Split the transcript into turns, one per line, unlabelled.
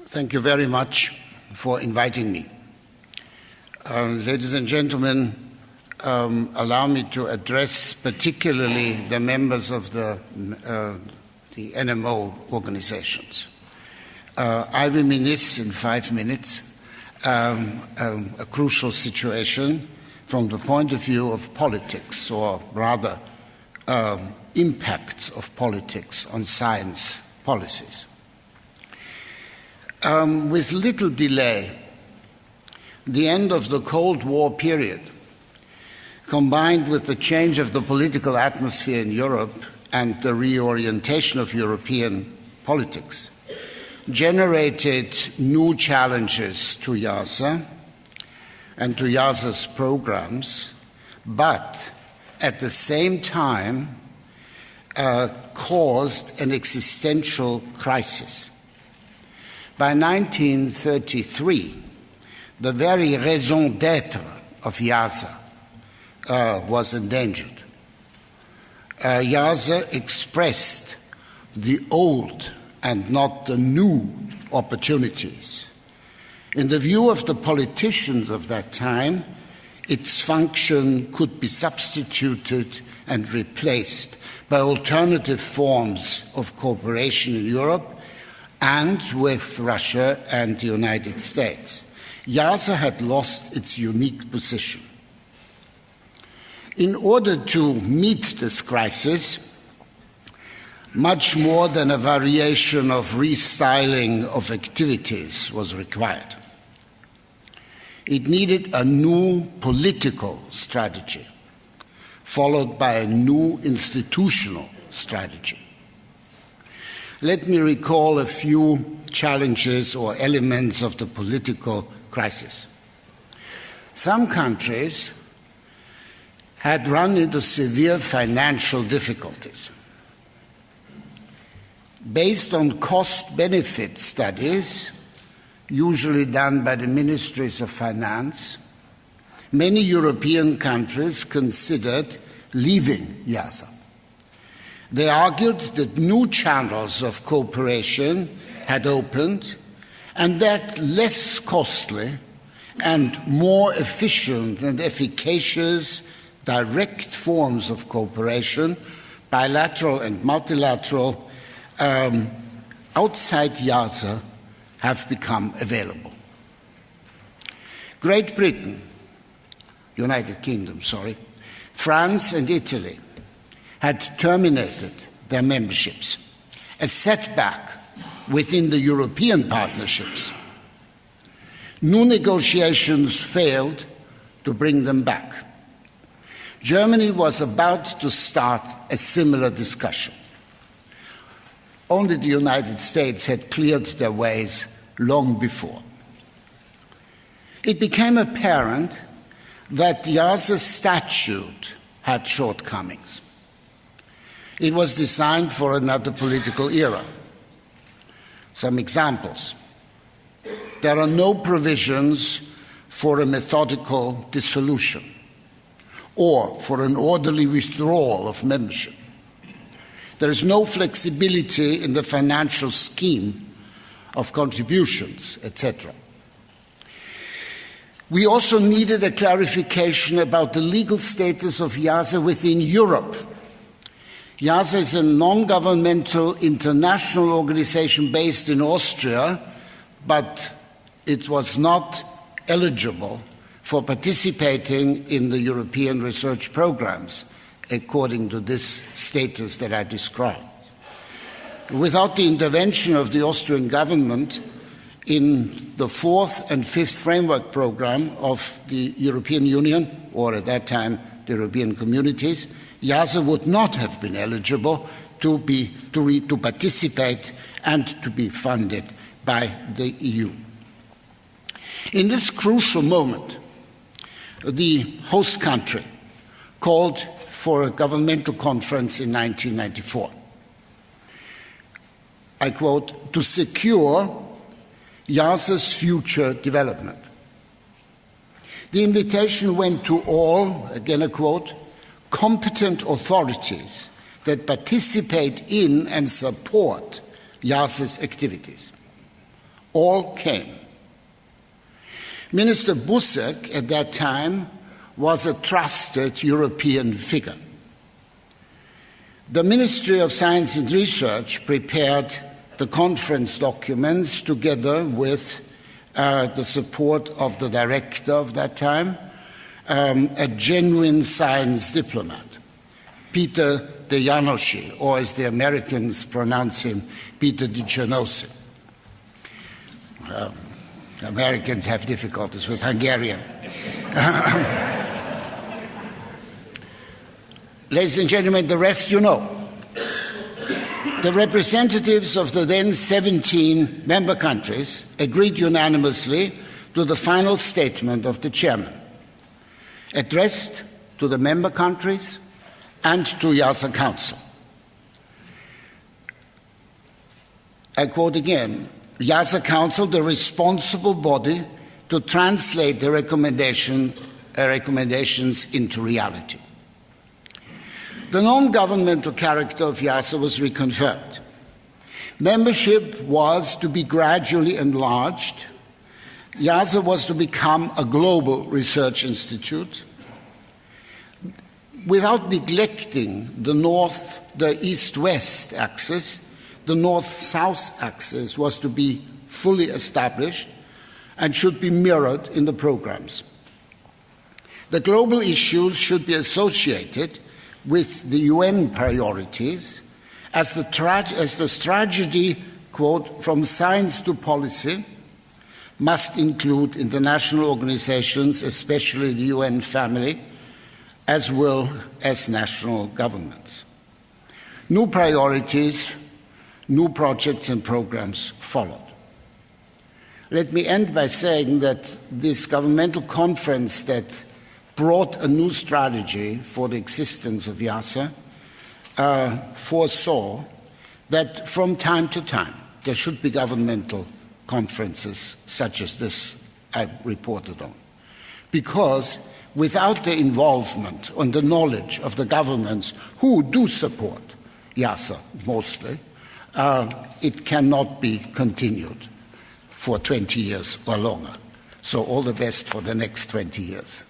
Thank you very much for inviting me. Ladies and gentlemen, allow me to address particularly the members of the NMO organizations. I reminisce in 5 minutes a crucial situation from the point of view of politics, or rather impacts of politics on science policies. With little delay, the end of the Cold War period, combined with the change of the political atmosphere in Europe and the reorientation of European politics, generated new challenges to IIASA and to IIASA's programs, but at the same time caused an existential crisis. By 1933, the very raison d'être of IIASA was endangered. IIASA expressed the old and not the new opportunities. In the view of the politicians of that time, its function could be substituted and replaced by alternative forms of cooperation in Europe and with Russia and the United States. IIASA had lost its unique position. In order to meet this crisis, much more than a variation of restyling of activities was required. It needed a new political strategy, followed by a new institutional strategy. Let me recall a few challenges or elements of the political crisis. Some countries had run into severe financial difficulties. Based on cost-benefit studies, usually done by the ministries of finance, many European countries considered leaving IIASA. They argued that new channels of cooperation had opened and that less costly and more efficient and efficacious direct forms of cooperation, bilateral and multilateral, outside IIASA have become available. Great Britain, United Kingdom, France and Italy had terminated their memberships, a setback within the European partnerships. New negotiations failed to bring them back. Germany was about to start a similar discussion. Only the United States had cleared their ways long before. It became apparent that the IIASA statute had shortcomings. It was designed for another political era. Some examples. There are no provisions for a methodical dissolution or for an orderly withdrawal of membership. There is no flexibility in the financial scheme of contributions, etc. We also needed a clarification about the legal status of IIASA within Europe. IIASA is a non-governmental international organization based in Austria, but it was not eligible for participating in the European research programs, according to this status that I described. Without the intervention of the Austrian government in the 4th and 5th framework program of the European Union, or at that time the European Communities, IIASA would not have been eligible to participate and to be funded by the EU. In this crucial moment, the host country called for a governmental conference in 1994. I quote, to secure IIASA's future development. The invitation went to all, again a quote, competent authorities that participate in and support IIASA's activities. All came. Minister Busek at that time was a trusted European figure. The Ministry of Science and Research prepared the conference documents together with the support of the director of that time, a genuine science diplomat, Peter de Janoszy, or as the Americans pronounce him, Peter de Janoszy. Americans have difficulties with Hungarian. Ladies and gentlemen, the rest you know. The representatives of the then 17 member countries agreed unanimously to the final statement of the chairman, addressed to the member countries and to IIASA Council. I quote again, IIASA Council, the responsible body to translate the recommendations into reality. The non-governmental character of IIASA was reconfirmed. Membership was to be gradually enlarged. IIASA was to become a global research institute without neglecting the east-west axis. The north-south axis was to be fully established and should be mirrored in the programs. The global issues should be associated with the UN priorities as the strategy, quote, from science to policy must include international organizations, especially the UN family, as well as national governments. New priorities, new projects and programs followed. Let me end by saying that this governmental conference that brought a new strategy for the existence of IIASA foresaw that from time to time there should be governmental conferences such as this I reported on. Because without the involvement and the knowledge of the governments who do support IIASA mostly, it cannot be continued for 20 years or longer. So all the best for the next 20 years.